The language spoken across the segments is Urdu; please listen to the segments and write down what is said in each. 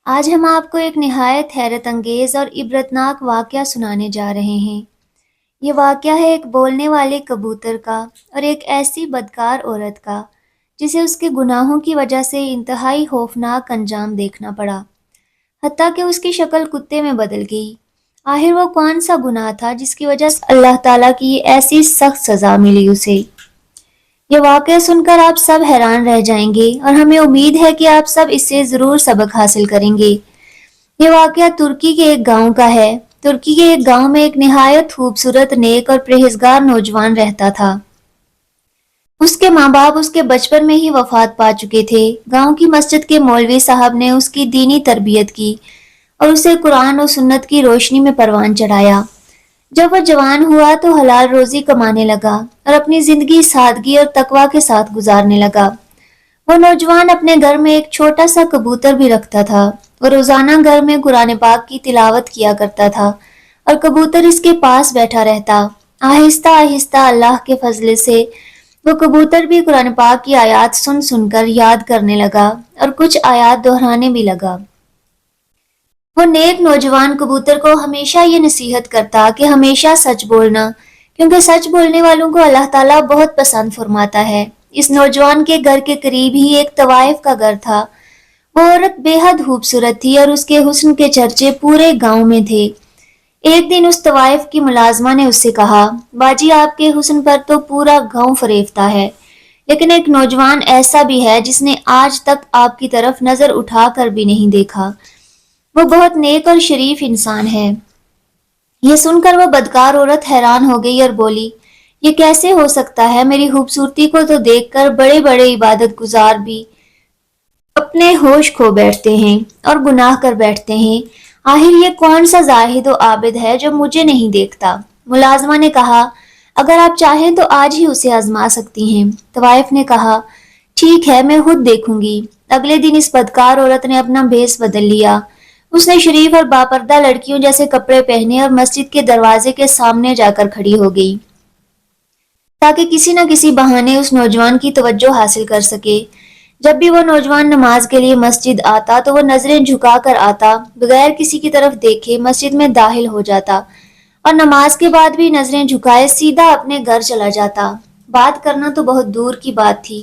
آج ہم آپ کو ایک نہایت حیرت انگیز اور عبرتناک واقعہ سنانے جا رہے ہیں۔ یہ واقعہ ہے ایک بولنے والے کبوتر کا اور ایک ایسی بدکار عورت کا جسے اس کے گناہوں کی وجہ سے انتہائی خوفناک انجام دیکھنا پڑا، حتیٰ کہ اس کی شکل کتے میں بدل گئی۔ آخر وہ کون سا گناہ تھا جس کی وجہ سے اللہ تعالیٰ کی ایسی سخت سزا ملی اسے؟ یہ واقعہ سن کر آپ سب حیران رہ جائیں گے اور ہمیں امید ہے کہ آپ سب اس سے ضرور سبق حاصل کریں گے۔ یہ واقعہ ترکی کے ایک گاؤں کا ہے۔ ترکی کے ایک گاؤں میں ایک نہایت خوبصورت، نیک اور پرہیزگار نوجوان رہتا تھا۔ اس کے ماں باپ اس کے بچپن میں ہی وفات پا چکے تھے۔ گاؤں کی مسجد کے مولوی صاحب نے اس کی دینی تربیت کی اور اسے قرآن و سنت کی روشنی میں پروان چڑھایا۔ جب وہ جوان ہوا تو حلال روزی کمانے لگا اور اپنی زندگی سادگی اور تقوی کے ساتھ گزارنے لگا۔ وہ نوجوان اپنے گھر میں ایک چھوٹا سا کبوتر بھی رکھتا تھا۔ وہ روزانہ گھر میں قرآن پاک کی تلاوت کیا کرتا تھا اور کبوتر اس کے پاس بیٹھا رہتا۔ آہستہ آہستہ اللہ کے فضل سے وہ کبوتر بھی قرآن پاک کی آیات سن سن کر یاد کرنے لگا اور کچھ آیات دہرانے بھی لگا۔ وہ نیک نوجوان کبوتر کو ہمیشہ یہ نصیحت کرتا کہ ہمیشہ سچ بولنا، کیونکہ سچ بولنے والوں کو اللہ تعالیٰ بہت پسند فرماتا ہے۔ اس نوجوان کے گھر کے قریب ہی ایک طوائف کا گھر تھا۔ وہ عورت بے حد خوبصورت تھی اور اس کے حسن کے چرچے پورے گاؤں میں تھے۔ ایک دن اس طوائف کی ملازمہ نے اس سے کہا، باجی آپ کے حسن پر تو پورا گاؤں فریفتہ ہے، لیکن ایک نوجوان ایسا بھی ہے جس نے آج تک آپ کی طرف نظر اٹھا کر بھی نہیں دیکھا۔ وہ بہت نیک اور شریف انسان ہے۔ یہ سن کر وہ بدکار عورت حیران ہو گئی اور بولی، یہ کیسے ہو سکتا ہے؟ میری خوبصورتی کو تو دیکھ کر بڑے بڑے عبادت گزار بھی اپنے ہوش کھو بیٹھتے ہیں اور گناہ کر بیٹھتے ہیں۔ آخر یہ کون سا زاہد و عابد ہے جو مجھے نہیں دیکھتا؟ ملازمہ نے کہا، اگر آپ چاہیں تو آج ہی اسے آزما سکتی ہیں۔ طوائف نے کہا، ٹھیک ہے، میں خود دیکھوں گی۔ اگلے دن اس بدکار عورت نے اپنا بھیس بدل لیا۔ اس نے شریف اور باپردہ لڑکیوں جیسے کپڑے پہنے اور مسجد کے دروازے کے سامنے جا کر کھڑی ہو گئی تاکہ کسی نہ کسی بہانے اس نوجوان کی توجہ حاصل کر سکے۔ جب بھی وہ نوجوان نماز کے لیے مسجد آتا تو وہ نظریں جھکا کر آتا، بغیر کسی کی طرف دیکھے مسجد میں داخل ہو جاتا اور نماز کے بعد بھی نظریں جھکائے سیدھا اپنے گھر چلا جاتا۔ بات کرنا تو بہت دور کی بات تھی،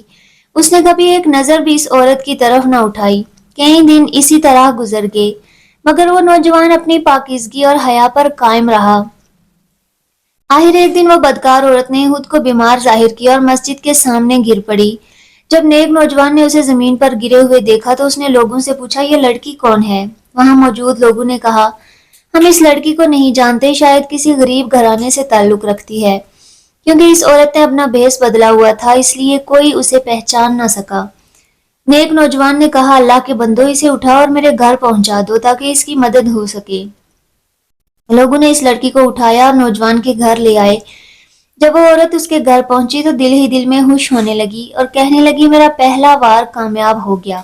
اس نے کبھی ایک نظر بھی اس عورت کی طرف نہ اٹھائی۔ کئی دن اسی طرح گزر گئے، مگر وہ نوجوان اپنی پاکیزگی اور حیا پر قائم رہا۔ آخر ایک دن وہ بدکار عورت نے خود کو بیمار ظاہر کیا اور مسجد کے سامنے گر پڑی۔ جب نیک نوجوان نے اسے زمین پر گرے ہوئے دیکھا تو اس نے لوگوں سے پوچھا، یہ لڑکی کون ہے؟ وہاں موجود لوگوں نے کہا، ہم اس لڑکی کو نہیں جانتے، شاید کسی غریب گھرانے سے تعلق رکھتی ہے، کیونکہ اس عورت نے اپنا بھیس بدلا ہوا تھا، اس لیے کوئی اسے پہچان نہ سکا۔ نیک نوجوان نے کہا، اللہ کے بندو، اسے اٹھاؤ اور میرے گھر پہنچا دو تاکہ اس کی مدد ہو سکے۔ لوگوں نے اس لڑکی کو اٹھایا اور نوجوان کے گھر لے آئے۔ جب وہ عورت اس کے گھر پہنچی تو دل ہی دل میں خوش ہونے لگی اور کہنے لگی، میرا پہلا وار کامیاب ہو گیا۔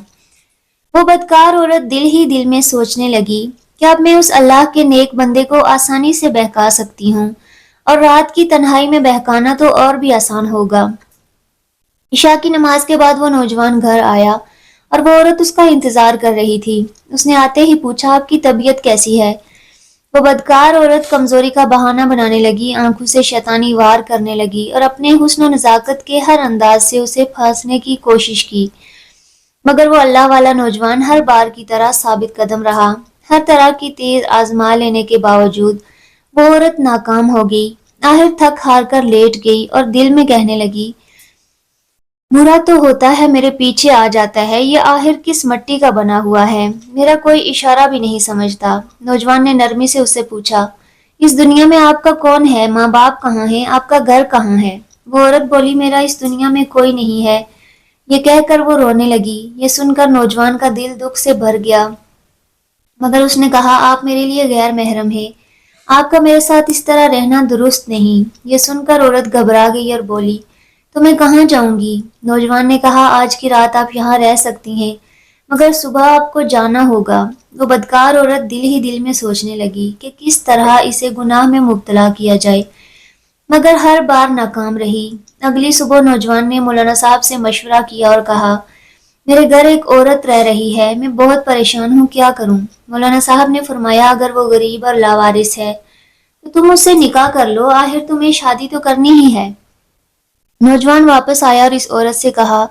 وہ بدکار عورت دل ہی دل میں سوچنے لگی کہ اب میں اس اللہ کے نیک بندے کو آسانی سے بہکا سکتی ہوں، اور رات کی تنہائی میں بہکانا تو اور بھی آسان ہوگا۔ عشاء کی نماز کے بعد وہ نوجوان گھر آیا اور وہ عورت اس کا انتظار کر رہی تھی۔ اس نے آتے ہی پوچھا، آپ کی طبیعت کیسی ہے؟ وہ بدکار عورت کمزوری کا بہانہ بنانے لگی، آنکھوں سے شیطانی وار کرنے لگی اور اپنے حسن و نزاکت کے ہر انداز سے اسے پھانسنے کی کوشش کی، مگر وہ اللہ والا نوجوان ہر بار کی طرح ثابت قدم رہا۔ ہر طرح کی تیز آزما لینے کے باوجود وہ عورت ناکام ہو گئی۔ آخر تھک ہار کر لیٹ گئی اور دل میں کہنے لگی، برا تو ہوتا ہے میرے پیچھے آ جاتا ہے، یہ آخر کس مٹی کا بنا ہوا ہے، میرا کوئی اشارہ بھی نہیں سمجھتا۔ نوجوان نے نرمی سے اس سے پوچھا، اس دنیا میں آپ کا کون ہے؟ ماں باپ کہاں ہیں؟ آپ کا گھر کہاں ہے؟ وہ عورت بولی، میرا اس دنیا میں کوئی نہیں ہے۔ یہ کہہ کر وہ رونے لگی۔ یہ سن کر نوجوان کا دل دکھ سے بھر گیا، مگر اس نے کہا، آپ میرے لیے غیر محرم ہیں، آپ کا میرے ساتھ اس طرح رہنا درست نہیں۔ یہ سن کر عورت گھبرا گئی اور بولی، تو میں کہاں جاؤں گی؟ نوجوان نے کہا، آج کی رات آپ یہاں رہ سکتی ہیں، مگر صبح آپ کو جانا ہوگا۔ وہ بدکار عورت دل ہی دل میں سوچنے لگی کہ کس طرح اسے گناہ میں مبتلا کیا جائے، مگر ہر بار ناکام رہی۔ اگلی صبح نوجوان نے مولانا صاحب سے مشورہ کیا اور کہا، میرے گھر ایک عورت رہ رہی ہے، میں بہت پریشان ہوں، کیا کروں؟ مولانا صاحب نے فرمایا اگر وہ غریب اور لاوارث ہے تو تم اس سے نکاح کر لو، آخر تمہیں شادی تو کرنی ہی ہے۔ نوجوان واپس آیا اور اس عورت سے کہا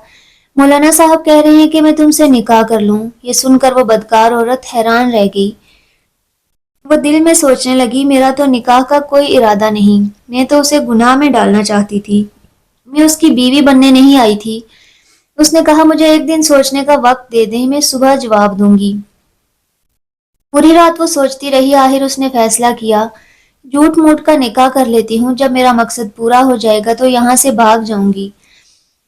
مولانا صاحب کہہ رہے ہیں کہ میں تم سے نکاح کر لوں۔ یہ سن کر وہ بدکار عورت حیران رہ گئی۔ وہ دل میں سوچنے لگی میرا تو نکاح کا کوئی ارادہ نہیں، میں تو اسے گناہ میں ڈالنا چاہتی تھی، میں اس کی بیوی بننے نہیں آئی تھی۔ اس نے کہا مجھے ایک دن سوچنے کا وقت دے دیں، میں صبح جواب دوں گی۔ پوری رات وہ سوچتی رہی، آخر اس نے فیصلہ کیا جھوٹ موٹ کا نکاح کر لیتی ہوں، جب میرا مقصد پورا ہو جائے گا تو یہاں سے بھاگ جاؤں گی۔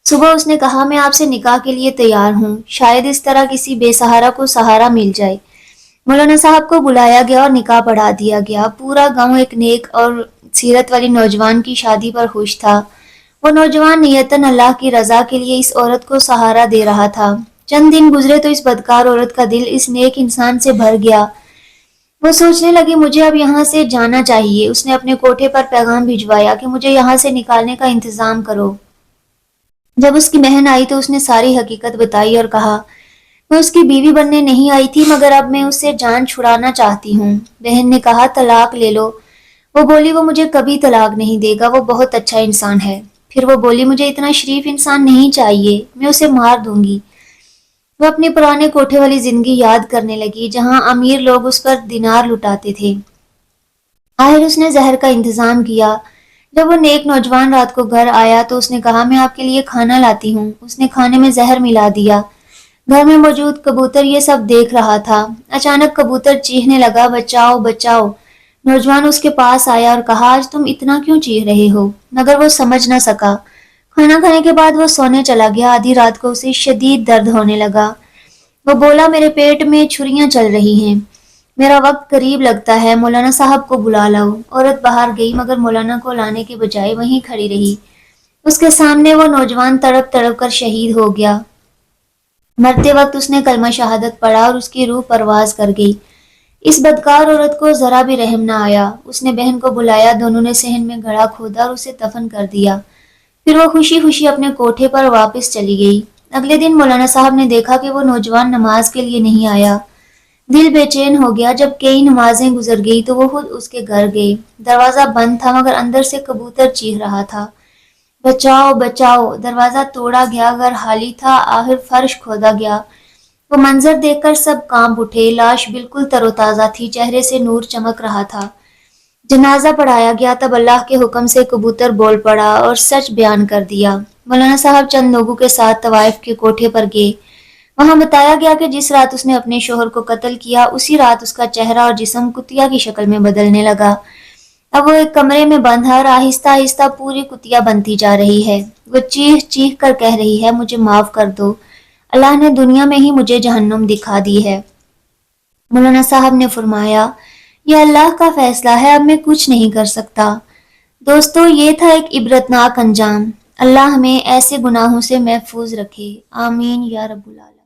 صبح اس نے کہا میں آپ سے نکاح کے لیے تیار ہوں، شاید اس طرح کسی بے سہارا کو سہارا مل جائے۔ مولانا صاحب کو بلایا گیا اور نکاح پڑھا دیا گیا۔ پورا گاؤں ایک نیک اور سیرت والی نوجوان کی شادی پر خوش تھا۔ وہ نوجوان نیتاً اللہ کی رضا کے لیے اس عورت کو سہارا دے رہا تھا۔ چند دن گزرے تو اس بدکار عورت کا دل اس نیک انسان سے بھر گیا۔ وہ سوچنے لگی مجھے اب یہاں سے جانا چاہیے۔ اس نے اپنے کوٹھے پر پیغام بھجوایا کہ مجھے یہاں سے نکالنے کا انتظام کرو۔ جب اس کی بہن آئی تو اس نے ساری حقیقت بتائی اور کہا میں اس کی بیوی بننے نہیں آئی تھی، مگر اب میں اس سے جان چھڑانا چاہتی ہوں۔ بہن نے کہا طلاق لے لو۔ وہ بولی وہ مجھے کبھی طلاق نہیں دے گا، وہ بہت اچھا انسان ہے۔ پھر وہ بولی مجھے اتنا شریف انسان نہیں چاہیے، میں اسے مار دوں گی۔ وہ اپنے پرانے کوٹھے والی زندگی یاد کرنے لگی جہاں امیر لوگ اس پر دینار لٹاتے تھے۔ آخر اس نے زہر کا انتظام کیا۔ جب وہ نیک نوجوان رات کو گھر آیا تو اس نے کہا میں آپ کے لیے کھانا لاتی ہوں۔ اس نے کھانے میں زہر ملا دیا۔ گھر میں موجود کبوتر یہ سب دیکھ رہا تھا۔ اچانک کبوتر چیخنے لگا بچاؤ بچاؤ۔ نوجوان اس کے پاس آیا اور کہا آج تم اتنا کیوں چیخ رہے ہو؟ مگر وہ سمجھ نہ سکا۔ کھانا کھانے کے بعد وہ سونے چلا گیا۔ آدھی رات کو اسے شدید درد ہونے لگا۔ وہ بولا میرے پیٹ میں چھریاں چل رہی ہیں، میرا وقت قریب لگتا ہے، مولانا صاحب کو بلا لاؤ۔ عورت باہر گئی مگر مولانا کو لانے کے بجائے وہیں کھڑی رہی۔ اس کے سامنے وہ نوجوان تڑپ تڑپ کر شہید ہو گیا۔ مرتے وقت اس نے کلمہ شہادت پڑھا اور اس کی روح پرواز کر گئی۔ اس بدکار عورت کو ذرا بھی رحم نہ آیا۔ اس نے بہن کو بلایا، دونوں نے صحن میں گڑھا کھودا اور اسے دفن کر دیا۔ پھر وہ خوشی خوشی اپنے کوٹھے پر واپس چلی گئی۔ اگلے دن مولانا صاحب نے دیکھا کہ وہ نوجوان نماز کے لیے نہیں آیا۔ دل بے چین ہو گیا۔ جب کئی نمازیں گزر گئی تو وہ خود اس کے گھر گئے۔ دروازہ بند تھا مگر اندر سے کبوتر چیخ رہا تھا بچاؤ بچاؤ۔ دروازہ توڑا گیا، گھر خالی تھا، آخر فرش کھودا گیا۔ وہ منظر دیکھ کر سب کانپ اٹھے۔ لاش بالکل تر و تازہ تھی، چہرے سے نور چمک رہا تھا۔ جنازہ پڑھایا گیا، تب اللہ کے حکم سے کبوتر بول پڑا اور سچ بیان کر دیا۔ مولانا صاحب چند لوگوں کے ساتھ طوائف کے کوٹھے پر گئے۔ وہاں بتایا گیا کہ جس رات اس نے اپنے شوہر کو قتل کیا اسی رات اس کا چہرہ اور جسم کتیا کی شکل میں بدلنے لگا۔ اب وہ ایک کمرے میں بند ہے اور آہستہ آہستہ پوری کتیا بنتی جا رہی ہے۔ وہ چیخ چیخ کر کہہ رہی ہے مجھے معاف کر دو، اللہ نے دنیا میں ہی مجھے جہنم دکھا دی ہے۔ مولانا صاحب نے فرمایا یہ اللہ کا فیصلہ ہے، اب میں کچھ نہیں کر سکتا۔ دوستو یہ تھا ایک عبرتناک انجام۔ اللہ ہمیں ایسے گناہوں سے محفوظ رکھے، آمین یا رب العالمین۔